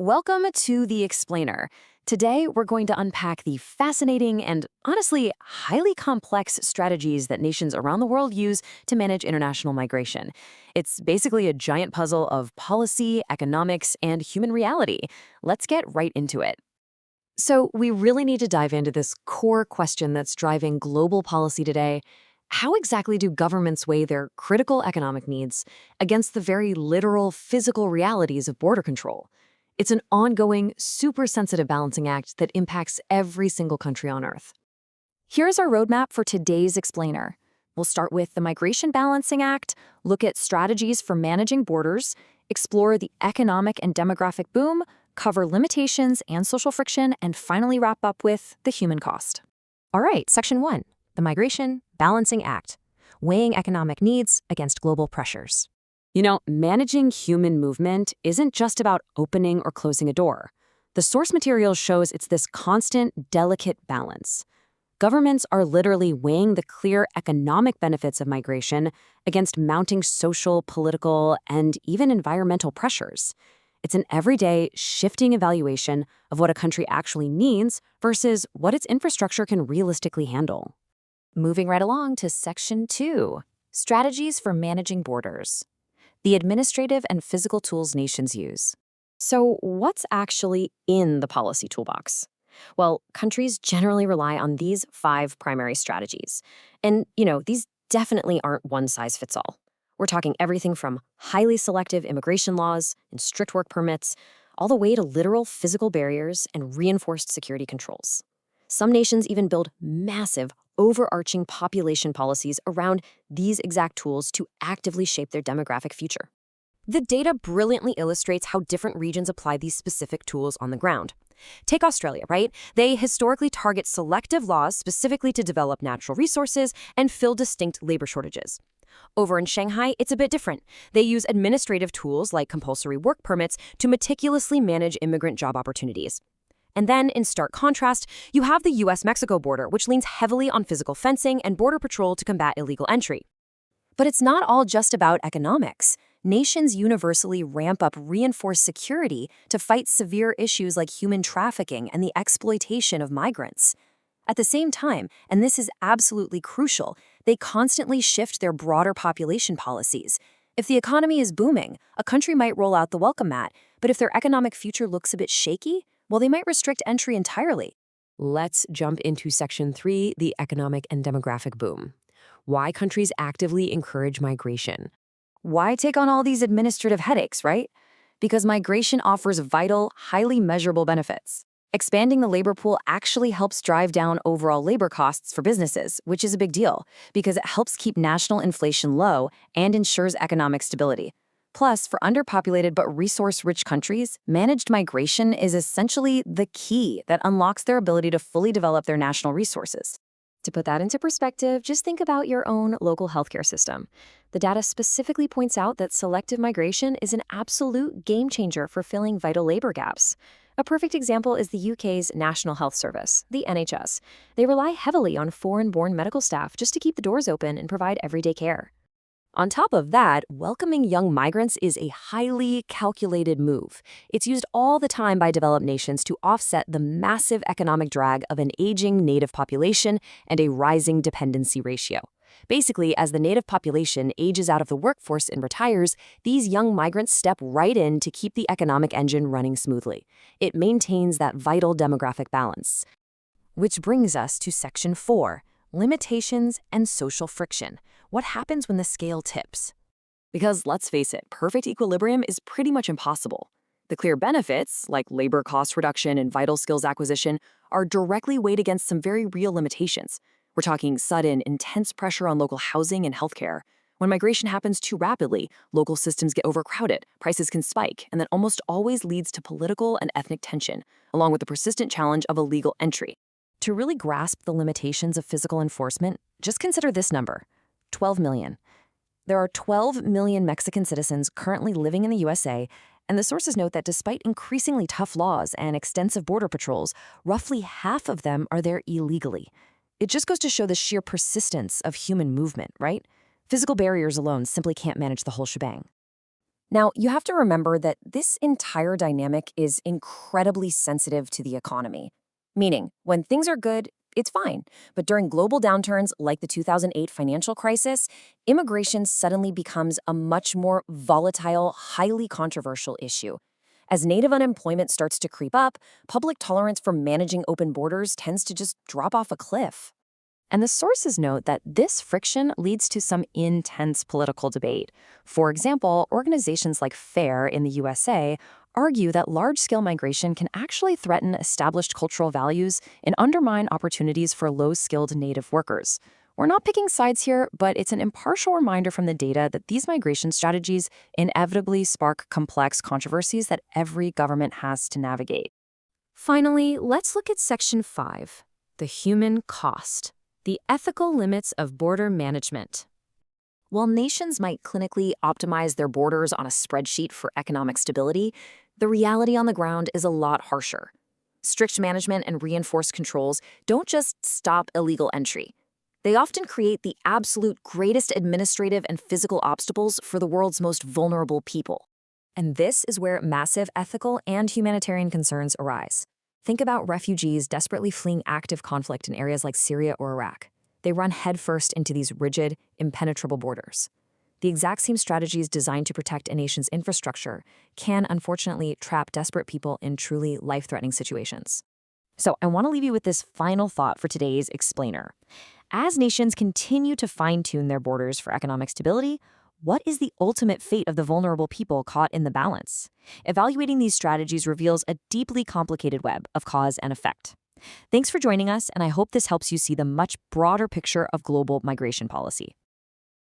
Welcome to The Explainer. Today, we're going to unpack the fascinating and honestly highly complex strategies that nations around the world use to manage international migration. It's basically a giant puzzle of policy, economics, and human reality. Let's get right into it. So, we really need to dive into this core question that's driving global policy today. How exactly do governments weigh their critical economic needs against the very literal physical realities of border control? It's an ongoing, super sensitive balancing act that impacts every single country on Earth. Here's our roadmap for today's explainer. We'll start with the Migration Balancing Act, look at strategies for managing borders, explore the economic and demographic boom, cover limitations and social friction, and finally wrap up with the human cost. All right, Section 1, the Migration Balancing Act, weighing economic needs against global pressures. Managing human movement isn't just about opening or closing a door. The source material shows it's this constant, delicate balance. Governments are literally weighing the clear economic benefits of migration against mounting social, political, and even environmental pressures. It's an everyday, shifting evaluation of what a country actually needs versus what its infrastructure can realistically handle. Moving right along to Section 2, strategies for managing borders. The administrative and physical tools nations use. So, what's actually in the policy toolbox? Well, countries generally rely on these 5 primary strategies. And, these definitely aren't one size fits all. We're talking everything from highly selective immigration laws and strict work permits, all the way to literal physical barriers and reinforced security controls. Some nations even build massive, overarching population policies around these exact tools to actively shape their demographic future. The data brilliantly illustrates how different regions apply these specific tools on the ground. Take Australia, right? They historically target selective laws specifically to develop natural resources and fill distinct labor shortages. Over in Shanghai, it's a bit different. They use administrative tools like compulsory work permits to meticulously manage immigrant job opportunities. And then, in stark contrast, you have the US-Mexico border, which leans heavily on physical fencing and border patrol to combat illegal entry. But it's not all just about economics. Nations universally ramp up reinforced security to fight severe issues like human trafficking and the exploitation of migrants. At the same time, and this is absolutely crucial, they constantly shift their broader population policies. If the economy is booming, a country might roll out the welcome mat, but if their economic future looks a bit shaky, well, they might restrict entry entirely. Let's jump into Section 3, the economic and demographic boom. Why countries actively encourage migration. Why take on all these administrative headaches, right? Because migration offers vital, highly measurable benefits. Expanding the labor pool actually helps drive down overall labor costs for businesses, which is a big deal, because it helps keep national inflation low and ensures economic stability. Plus, for underpopulated but resource-rich countries, managed migration is essentially the key that unlocks their ability to fully develop their national resources. To put that into perspective, just think about your own local healthcare system. The data specifically points out that selective migration is an absolute game changer for filling vital labor gaps. A perfect example is the UK's National Health Service, the NHS. They rely heavily on foreign-born medical staff just to keep the doors open and provide everyday care. On top of that, welcoming young migrants is a highly calculated move. It's used all the time by developed nations to offset the massive economic drag of an aging native population and a rising dependency ratio. Basically, as the native population ages out of the workforce and retires, these young migrants step right in to keep the economic engine running smoothly. It maintains that vital demographic balance. Which brings us to Section 4, limitations and social friction. What happens when the scale tips? Because let's face it, perfect equilibrium is pretty much impossible. The clear benefits, like labor cost reduction and vital skills acquisition, are directly weighed against some very real limitations. We're talking sudden, intense pressure on local housing and healthcare. When migration happens too rapidly, local systems get overcrowded, prices can spike, and that almost always leads to political and ethnic tension, along with the persistent challenge of illegal entry. To really grasp the limitations of physical enforcement, just consider this number: 12 million. There are 12 million Mexican citizens currently living in the USA, and the sources note that despite increasingly tough laws and extensive border patrols, roughly half of them are there illegally. It just goes to show the sheer persistence of human movement, right? Physical barriers alone simply can't manage the whole shebang. Now, you have to remember that this entire dynamic is incredibly sensitive to the economy. Meaning, when things are good, it's fine. But during global downturns like the 2008 financial crisis, immigration suddenly becomes a much more volatile, highly controversial issue. As native unemployment starts to creep up, public tolerance for managing open borders tends to just drop off a cliff. And the sources note that this friction leads to some intense political debate. For example, organizations like FAIR in the USA argue that large-scale migration can actually threaten established cultural values and undermine opportunities for low-skilled native workers. We're not picking sides here, but it's an impartial reminder from the data that these migration strategies inevitably spark complex controversies that every government has to navigate. Finally, let's look at Section 5, the human cost. The ethical limits of border management. While nations might clinically optimize their borders on a spreadsheet for economic stability, the reality on the ground is a lot harsher. Strict management and reinforced controls don't just stop illegal entry. They often create the absolute greatest administrative and physical obstacles for the world's most vulnerable people. And this is where massive ethical and humanitarian concerns arise. Think about refugees desperately fleeing active conflict in areas like Syria or Iraq. They run headfirst into these rigid, impenetrable borders. The exact same strategies designed to protect a nation's infrastructure can, unfortunately, trap desperate people in truly life-threatening situations. So I want to leave you with this final thought for today's explainer. As nations continue to fine-tune their borders for economic stability, what is the ultimate fate of the vulnerable people caught in the balance? Evaluating these strategies reveals a deeply complicated web of cause and effect. Thanks for joining us, and I hope this helps you see the much broader picture of global migration policy.